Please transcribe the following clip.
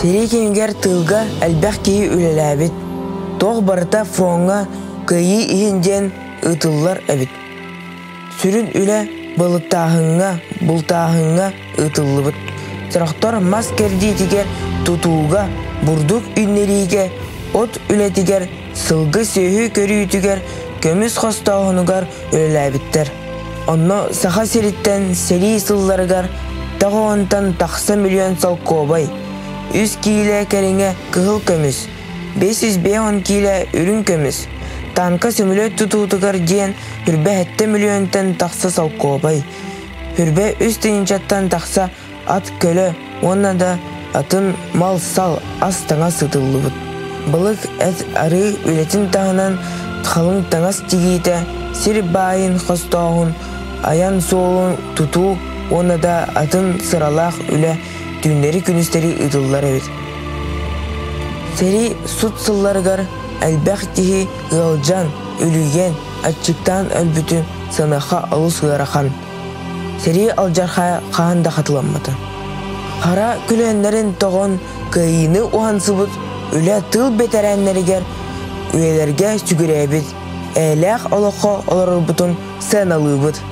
Сери кемгер тылга әлбәқ кейі үлеләбет. Тоқ барыта фронға күйі иінден ұтылар әбет. Сүрін үлі бұлтағыңа ұтылыбыт. Сұрақтар мас кердейтігер тұтуға, бұрдық үннеріге, от үлетігер, сылғы сөйі көрійтігер, көміс қостауынығар үлеләбеттер. Онно саха серіттен сери сылларығар, тағуантан тақса миллион сал қобай. 100 киле кәріңе кығыл көміс, 510 киле үрін көміс. Танка сөмілі тұтуытығар дейін үрбе 7 миллионтан тақса сал қобай. Үрбе үстінен жаттан тақса ат көлі, онна да атын мал сал астаңа сытылы бұд. Бұлық әт ары үлетін тағынан қалың таңас тегейті, сір байын қостауын, аян соғын тұту, онна да атын сыралақ үлі түннері күністері ұдылар әбет. Сері сұт сылларғар әлбәқ тихи ғалжан, үліген, атчықтан әлбүтін сынаға алу сұларақан. Сері алжарға қағанда қатыламмады. Қара күләнлерін тоғын күйіні оғансы бұд, үлі тыл бетерәнлерігер үйелерге сүгірі әбет. Әләқ олыққа олар бұтын сын алу бұд.